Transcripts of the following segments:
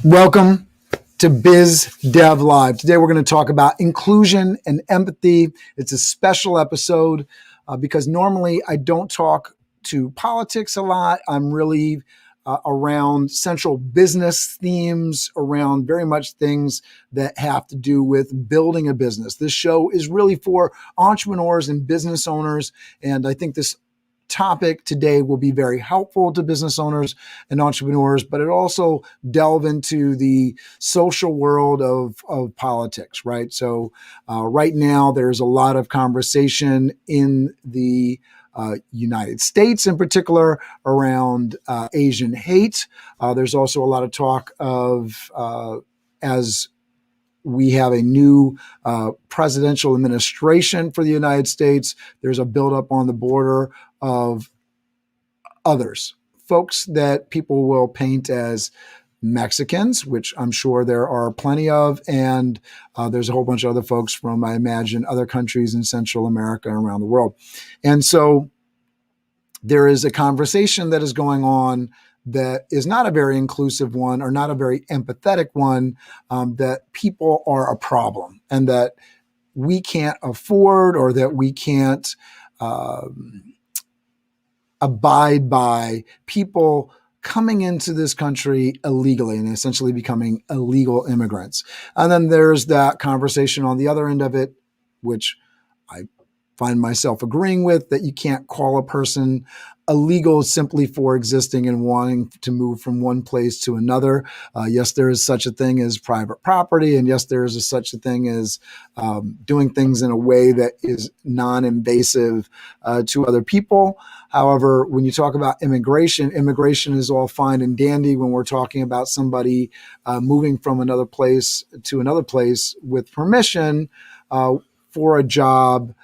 Welcome to Biz Dev Live. Today we're going to talk about inclusion and empathy. It's a special episode because normally I don't talk to politics a lot. I'm really around central business themes, around very much things that have to do with building a business. This show is really for entrepreneurs and business owners, and I think this topic today will be very helpful to business owners and entrepreneurs, but it also delve into the social world of politics, right? So right now, there's a lot of conversation in the United States in particular around Asian hate. There's also a lot of talk of as we have a new presidential administration for the United States. There's a buildup on the border of others, folks that people will paint as Mexicans, which I'm sure there are plenty of, and there's a whole bunch of other folks from, I imagine, other countries in Central America and around the world. And so there is a conversation that is going on that is not a very inclusive one or not a very empathetic one, that people are a problem and that we can't afford or that we can't abide by people coming into this country illegally and essentially becoming illegal immigrants. And then there's that conversation on the other end of it, which I find myself agreeing with, that you can't call a person illegal simply for existing and wanting to move from one place to another. Yes, there is such a thing as private property, and yes, there is such a thing as doing things in a way that is non-invasive to other people. However, when you talk about immigration is all fine and dandy when we're talking about somebody moving from another place to another place with permission for a job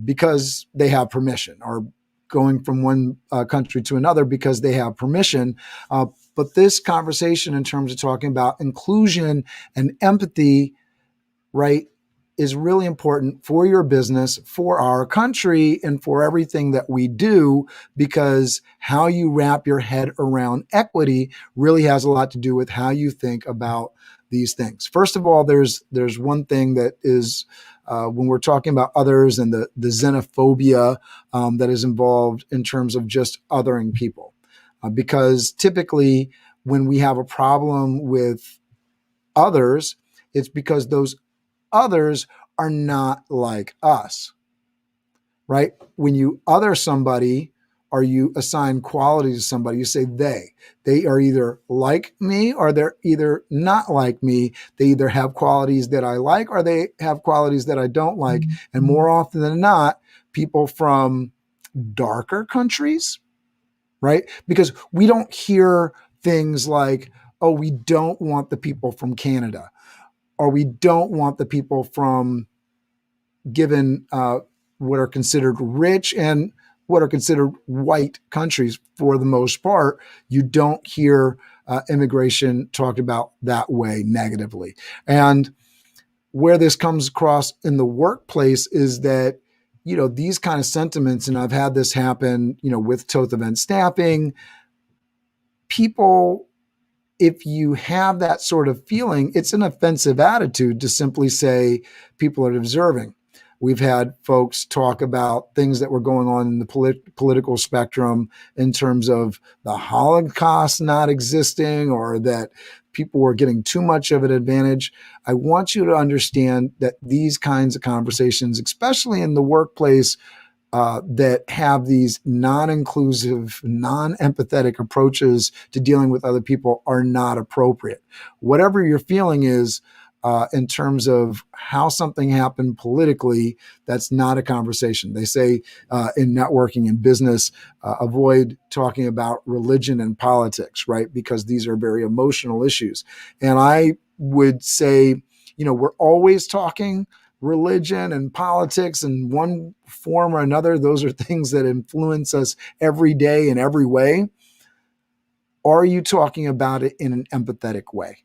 because they have permission, or going from one country to another because they have permission. But this conversation in terms of talking about inclusion and empathy, right, is really important for your business, for our country, and for everything that we do, because how you wrap your head around equity really has a lot to do with how you think about these things. First of all, there's one thing that is when we're talking about others and the xenophobia that is involved in terms of just othering people. Because typically when we have a problem with others, it's because those others are not like us, right? When you other somebody or you assign quality to somebody, you say they are either like me or they're either not like me. They either have qualities that I like or they have qualities that I don't like. And more often than not, people from darker countries, right? Because we don't hear things like, oh, we don't want the people from Canada, or we don't want the people from given what are considered rich and what are considered white countries. For the most part, you don't hear immigration talked about that way negatively. And where this comes across in the workplace is that, you know, these kind of sentiments, and I've had this happen, you know, with Toth event staffing, people, if you have that sort of feeling, it's an offensive attitude to simply say people are observing. We've had folks talk about things that were going on in the political spectrum in terms of the Holocaust not existing, or that people were getting too much of an advantage. I want you to understand that these kinds of conversations, especially in the workplace, that have these non-inclusive, non-empathetic approaches to dealing with other people are not appropriate. Whatever your feeling is in terms of how something happened politically, that's not a conversation. They say in networking and business, avoid talking about religion and politics, right? Because these are very emotional issues. And I would say, you know, we're always talking religion and politics in one form or another. Those are things that influence us every day in every way. Are you talking about it in an empathetic way?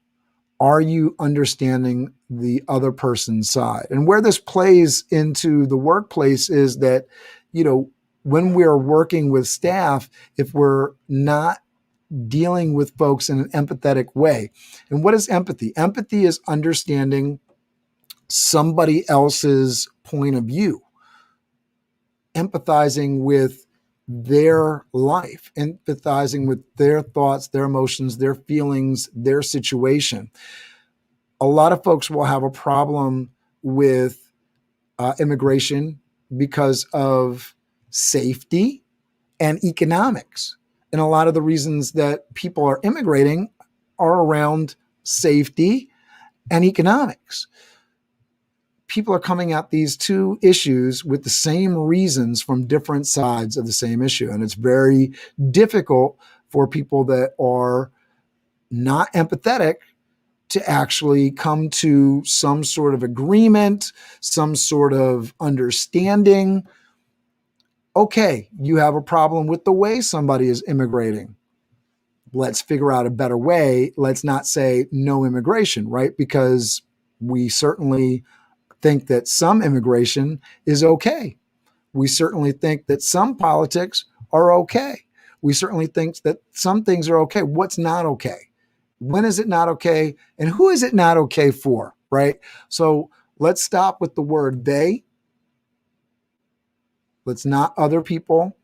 Are you understanding the other person's side? And where this plays into the workplace is that, you know, when we're working with staff, if we're not dealing with folks in an empathetic way. And what is empathy? Empathy is understanding somebody else's point of view, empathizing with their life, empathizing with their thoughts, their emotions, their feelings, their situation. A lot of folks will have a problem with immigration because of safety and economics. And a lot of the reasons that people are immigrating are around safety and economics. People are coming at these two issues with the same reasons from different sides of the same issue. And it's very difficult for people that are not empathetic to actually come to some sort of agreement, some sort of understanding. Okay, you have a problem with the way somebody is immigrating. Let's figure out a better way. Let's not say no immigration, right? Because we certainly think that some immigration is okay. We certainly think that some politics are okay. We certainly think that some things are okay. What's not okay? When is it not okay? And who is it not okay for, right? So let's stop with the word they. Let's not other people.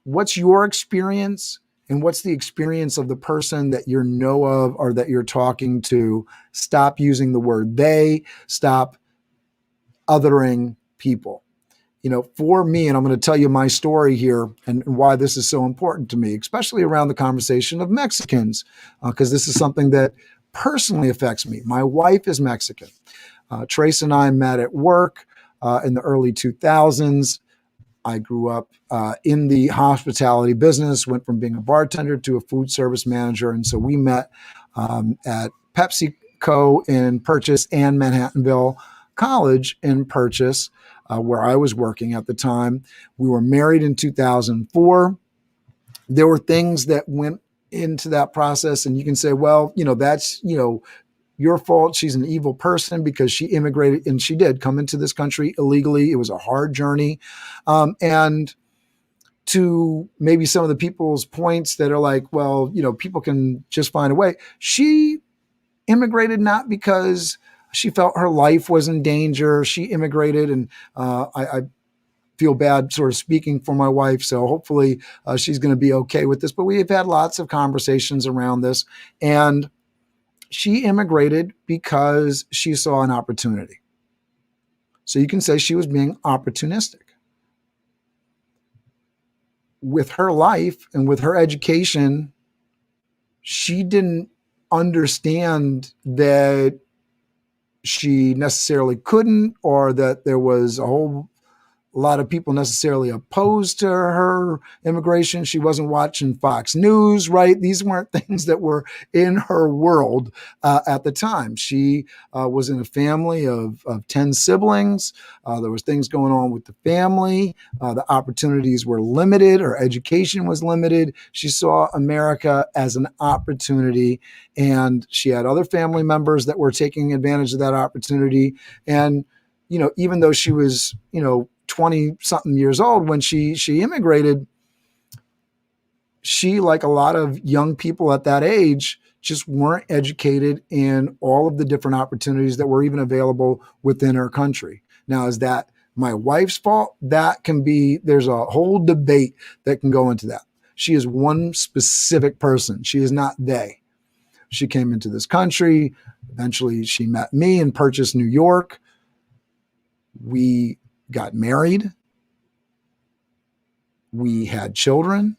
What's your experience? And what's the experience of the person that you know of or that you're talking to? Stop using the word they. Stop othering people. For me, and I'm going to tell you my story here and why this is so important to me, especially around the conversation of Mexicans, because this is something that personally affects me. My wife is Mexican. Trace and I met at work in the early 2000s. I grew up in the hospitality business, went from being a bartender to a food service manager. And so we met at PepsiCo in Purchase and Manhattanville College in Purchase, where I was working at the time. We were married in 2004. There were things that went into that process, and you can say, well, that's, your fault. She's an evil person because she immigrated, and she did come into this country illegally. It was a hard journey. And to maybe some of the people's points that are like, well, people can just find a way. She immigrated not because she felt her life was in danger. She immigrated, and I feel bad sort of speaking for my wife. So hopefully she's going to be okay with this. But we have had lots of conversations around this. And she immigrated because she saw an opportunity. So you can say she was being opportunistic. With her life and with her education, she didn't understand that she necessarily couldn't, or that there was a lot of people necessarily opposed to her immigration. She wasn't watching Fox News, right? These weren't things that were in her world at the time. She was in a family of 10 siblings. There was things going on with the family. The opportunities were limited. Her education was limited. She saw America as an opportunity, and she had other family members that were taking advantage of that opportunity. And even though she was, 20 something years old when she immigrated, she, like a lot of young people at that age, just weren't educated in all of the different opportunities that were even available within her country. Now, is that my wife's fault? That can be, there's a whole debate that can go into that. She is one specific person. She is not they. She came into this country. Eventually she met me in Purchase, New York. We got married. We had children.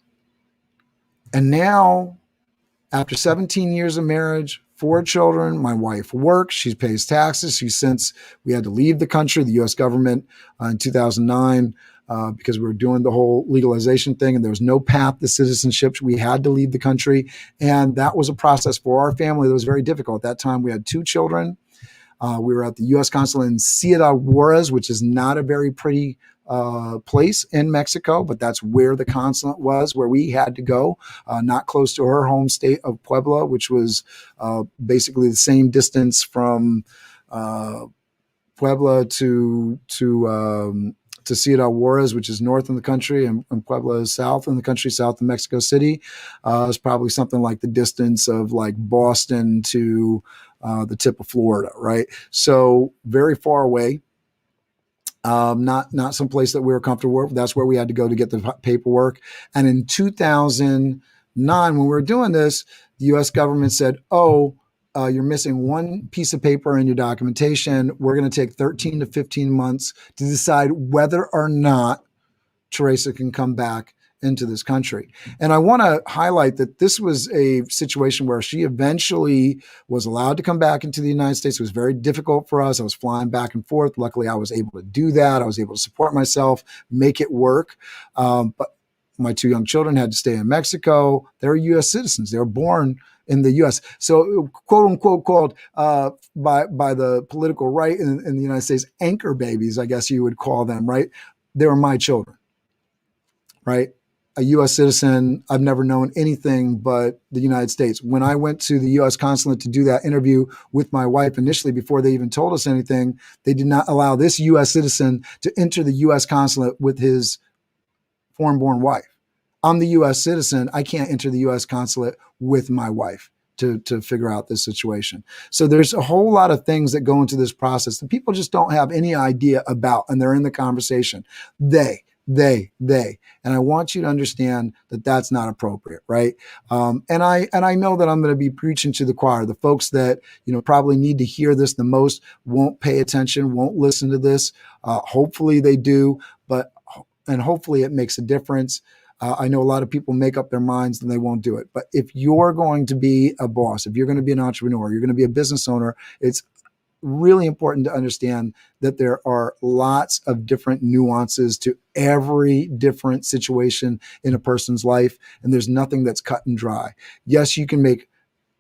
And now, after 17 years of marriage, 4 children, my wife works, she pays taxes. We had to leave the country, the US government, in 2009, because we were doing the whole legalization thing and there was no path to citizenship. We had to leave the country. And that was a process for our family that was very difficult. At that time, we had 2 children. We were at the U.S. consulate in Ciudad Juarez, which is not a very pretty place in Mexico, but that's where the consulate was, where we had to go, not close to her home state of Puebla, which was basically the same distance from Puebla to to Ciudad Juarez, which is north in the country, and Puebla is south in the country, south of Mexico City. Is probably something like the distance of like Boston to the tip of Florida, right? So very far away. Not some place that we were comfortable with. That's where we had to go to get the paperwork. And in 2009, when we were doing this, the U.S. government said, "Oh, you're missing one piece of paper in your documentation. We're going to take 13 to 15 months to decide whether or not Teresa can come back into this country." And I want to highlight that this was a situation where she eventually was allowed to come back into the United States. It was very difficult for us. I was flying back and forth. Luckily, I was able to do that. I was able to support myself, make it work. But my two young children had to stay in Mexico. They're U.S. citizens. They were born in the U.S. So, quote unquote, called by the political right in the United States, anchor babies, I guess you would call them, right? They were my children, right? A U.S. citizen. I've never known anything but the United States. When I went to the U.S. consulate to do that interview with my wife initially, before they even told us anything, they did not allow this U.S. citizen to enter the U.S. consulate with his foreign-born wife. I'm the U.S. citizen. I can't enter the U.S. consulate with my wife to figure out this situation. So there's a whole lot of things that go into this process that people just don't have any idea about, and they're in the conversation. They. And I want you to understand that that's not appropriate, right? And I know that I'm going to be preaching to the choir. The folks that, probably need to hear this the most won't pay attention, won't listen to this. Hopefully they do, and hopefully it makes a difference. I know a lot of people make up their minds and they won't do it. But if you're going to be a boss, if you're going to be an entrepreneur, you're going to be a business owner, it's really important to understand that there are lots of different nuances to every different situation in a person's life, and there's nothing that's cut and dry. Yes, you can make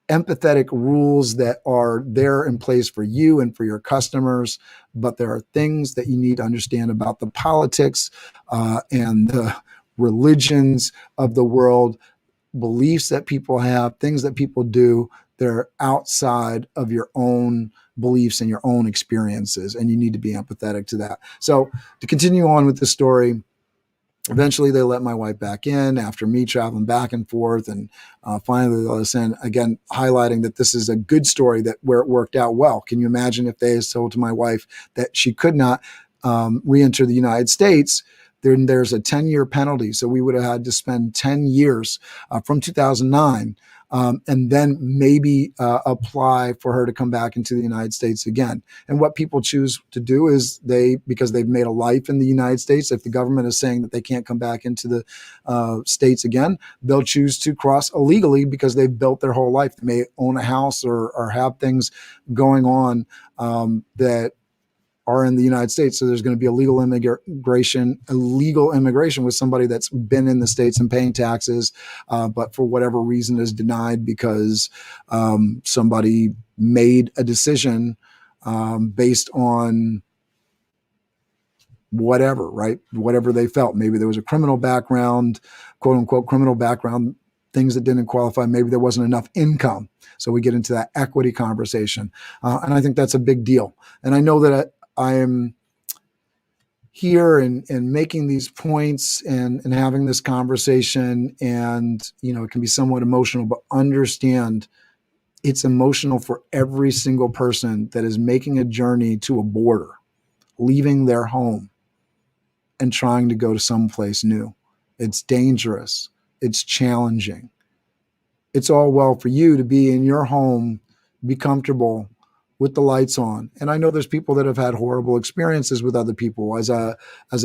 empathetic rules that are there in place for you and for your customers, but there are things that you need to understand about the politics and the religions of the world, beliefs that people have, things that people do. They're outside of your own beliefs and your own experiences, and you need to be empathetic to that. So to continue on with the story, eventually they let my wife back in after me traveling back and forth, and finally they let us in, again highlighting that this is a good story, that where it worked out well. Can you imagine if they had told to my wife that she could not re-enter the United States? Then there's a 10-year penalty. So we would have had to spend 10 years from 2009 and then maybe apply for her to come back into the United States again. And what people choose to do is because they've made a life in the United States, if the government is saying that they can't come back into the States again, they'll choose to cross illegally because they've built their whole life. They may own a house or have things going on that are in the United States. So there's going to be illegal immigration with somebody that's been in the States and paying taxes, but for whatever reason is denied because somebody made a decision based on whatever, right? Whatever they felt. Maybe there was a criminal background, quote unquote, criminal background, things that didn't qualify. Maybe there wasn't enough income. So we get into that equity conversation. And I think that's a big deal. And I know that I am here and making these points and having this conversation, and it can be somewhat emotional, but understand it's emotional for every single person that is making a journey to a border, leaving their home and trying to go to someplace new. It's dangerous. It's challenging. It's all well for you to be in your home, be comfortable with the lights on. And I know there's people that have had horrible experiences with other people. As a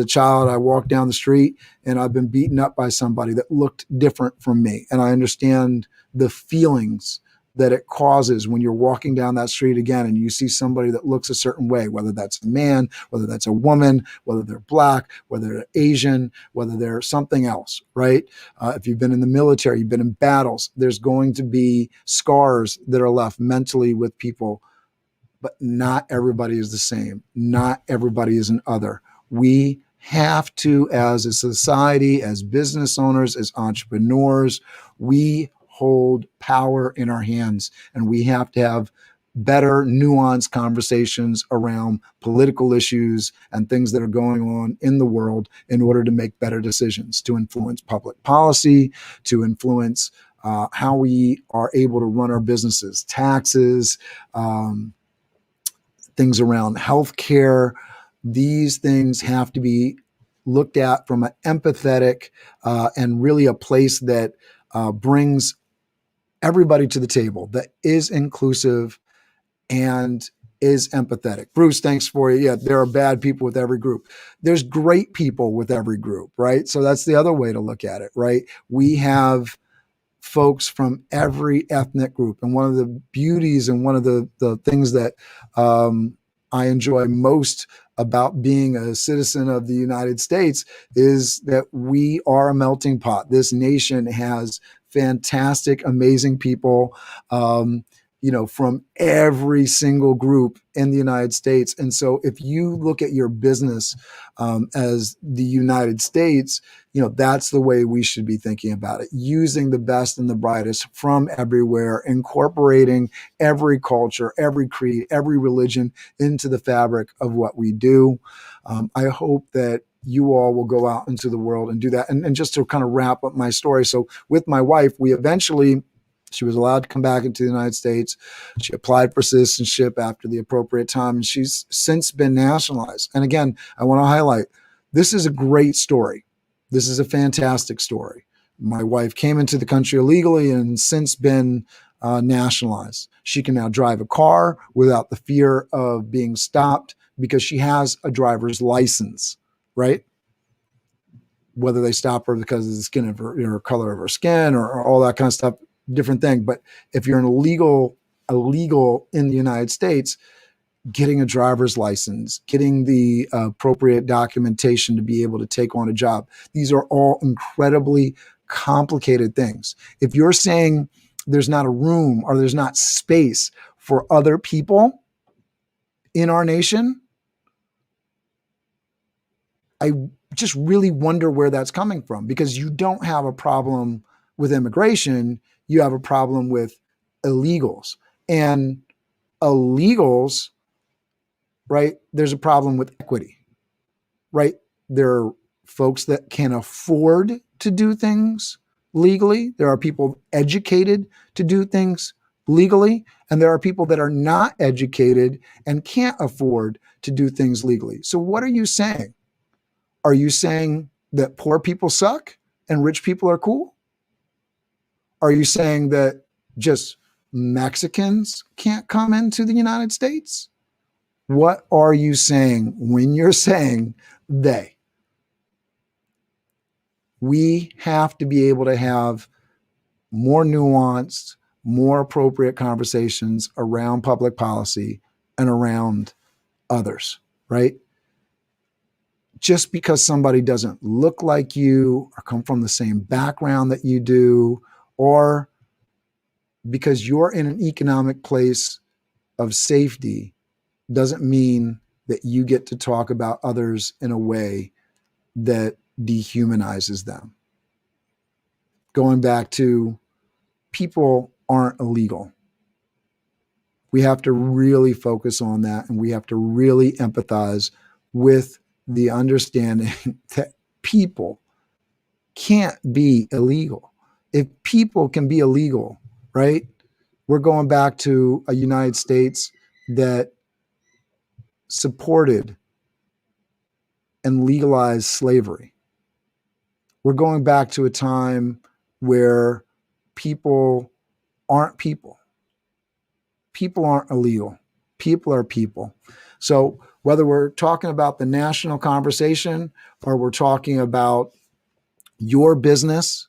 child, I walked down the street and I've been beaten up by somebody that looked different from me. And I understand the feelings that it causes when you're walking down that street again and you see somebody that looks a certain way, whether that's a man, whether that's a woman, whether they're black, whether they're Asian, whether they're something else, right? If you've been in the military, you've been in battles, there's going to be scars that are left mentally with people. But not everybody is the same. Not everybody is an other. We have to, as a society, as business owners, as entrepreneurs, we hold power in our hands, and we have to have better, nuanced conversations around political issues and things that are going on in the world in order to make better decisions, to influence public policy, to influence how we are able to run our businesses, taxes, things around healthcare. These things have to be looked at from an empathetic and really a place that brings everybody to the table, that is inclusive and is empathetic. Bruce, thanks for you. Yeah, there are bad people with every group. There's great people with every group, right? So that's the other way to look at it, right? We have folks from every ethnic group. And one of the beauties and one of the things that I enjoy most about being a citizen of the United States is that we are a melting pot. This nation has fantastic, amazing people. From every single group in the United States. And so if you look at your business as the United States, that's the way we should be thinking about it, using the best and the brightest from everywhere, incorporating every culture, every creed, every religion into the fabric of what we do. I hope that you all will go out into the world and do that. And just to kind of wrap up my story. So with my wife, she was allowed to come back into the United States. She applied for citizenship after the appropriate time, and she's since been nationalized. And again, I want to highlight, this is a great story. This is a fantastic story. My wife came into the country illegally and since been nationalized. She can now drive a car without the fear of being stopped because she has a driver's license, right? Whether they stop her because of the skin of her, color of her skin or all that kind of stuff, different thing. But if you're an illegal in the United States, getting a driver's license, getting the appropriate documentation to be able to take on a job, these are all incredibly complicated things. If you're saying there's not a room or there's not space for other people in our nation, I just really wonder where that's coming from, because you don't have a problem with immigration. You have a problem with illegals. And illegals, right? There's a problem with equity, right? There are folks that can afford to do things legally. There are people educated to do things legally. And there are people that are not educated and can't afford to do things legally. So what are you saying? Are you saying that poor people suck and rich people are cool? Are you saying that just Mexicans can't come into the United States? What are you saying when you're saying they? We have to be able to have more nuanced, more appropriate conversations around public policy and around others, right? Just because somebody doesn't look like you or come from the same background that you do, or because you're in an economic place of safety, doesn't mean that you get to talk about others in a way that dehumanizes them. Going back to, people aren't illegal. We have to really focus on that, and we have to really empathize with the understanding that people can't be illegal. If people can be illegal, right? We're going back to a United States that supported and legalized slavery. We're going back to a time where people aren't people. People aren't illegal. People are people. So whether we're talking about the national conversation or we're talking about your business,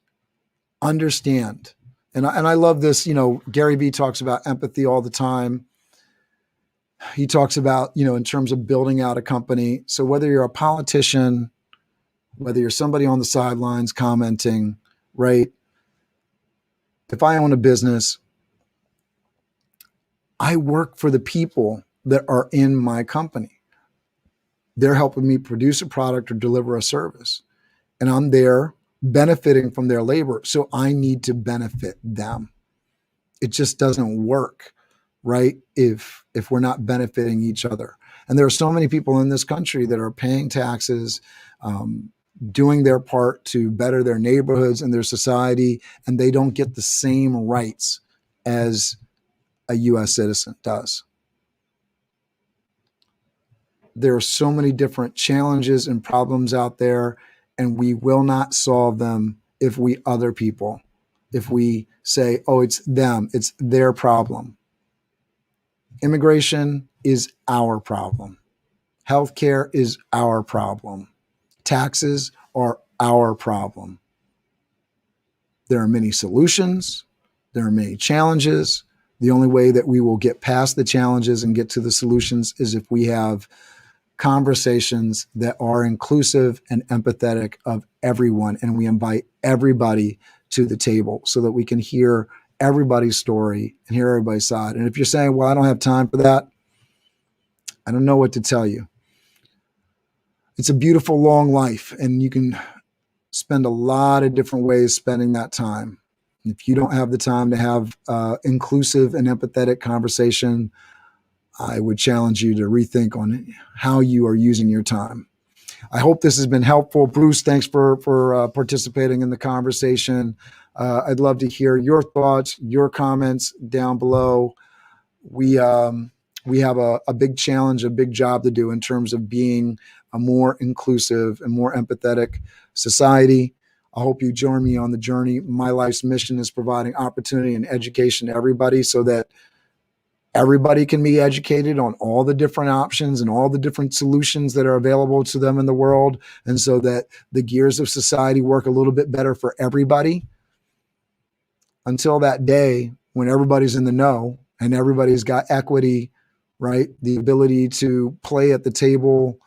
understand. And I love this, Gary Vee talks about empathy all the time. He talks about, in terms of building out a company. So whether you're a politician, whether you're somebody on the sidelines commenting, right? If I own a business, I work for the people that are in my company. They're helping me produce a product or deliver a service, and I'm there benefiting from their labor. So I need to benefit them. It just doesn't work right? If we're not benefiting each other. And there are so many people in this country that are paying taxes, doing their part to better their neighborhoods and their society, and they don't get the same rights as a U.S. citizen does. There are so many different challenges and problems out there, and we will not solve them if we other people, if we say, oh, it's them, it's their problem. Immigration is our problem. Healthcare is our problem. Taxes are our problem. There are many solutions. There are many challenges. The only way that we will get past the challenges and get to the solutions is if we have conversations that are inclusive and empathetic of everyone, and we invite everybody to the table so that we can hear everybody's story and hear everybody's side. And if you're saying, well, I don't have time for that, I don't know what to tell you. It's a beautiful, long life, and you can spend a lot of different ways spending that time. If you don't have the time to have inclusive and empathetic conversation, I would challenge you to rethink on how you are using your time. I hope this has been helpful. Bruce, thanks for participating in the conversation. I'd love to hear your thoughts, your comments down below. We have a big challenge, a big job to do in terms of being a more inclusive and more empathetic society. I hope you join me on the journey. My life's mission is providing opportunity and education to everybody so that everybody can be educated on all the different options and all the different solutions that are available to them in the world, and so that the gears of society work a little bit better for everybody until that day when everybody's in the know and everybody's got equity, right? The ability to play at the table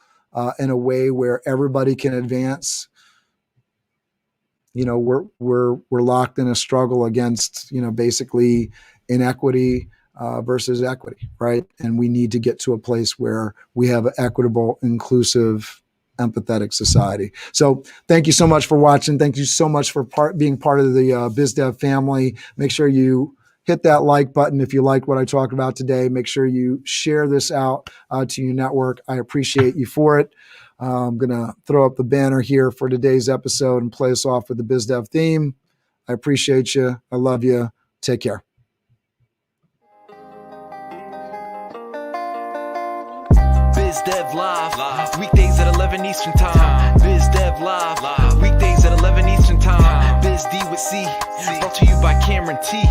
in a way where everybody can advance. You know, we're locked in a struggle against, you know, basically inequity versus equity, right? And we need to get to a place where we have an equitable, inclusive, empathetic society. So thank you so much for watching. Thank you so much for being part of the BizDev family. Make sure you hit that like button if you liked what I talked about today. Make sure you share this out to your network. I appreciate you for it. I'm going to throw up the banner here for today's episode and play us off with the BizDev theme. I appreciate you. I love you. Take care. BizDev Live, weekdays at 11 Eastern Time. BizDev Live, weekdays at 11 Eastern Time. BizD with C, brought to you by Cameron T.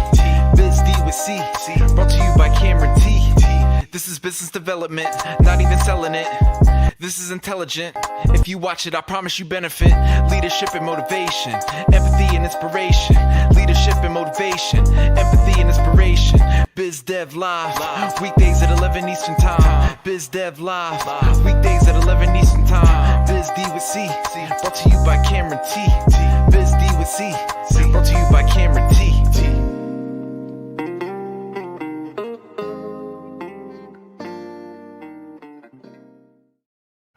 BizD with C, brought to you by Cameron T. This is business development, not even selling it. This is intelligent. If you watch it, I promise you benefit. Leadership and motivation, empathy and inspiration. Leadership and motivation, empathy and inspiration. BizDev Live, weekdays at 11 Eastern Time. BizDev Live, weekdays at 11 Eastern Time. BizD with C, brought to you by Cameron T. BizD with C, brought to you by Cameron T.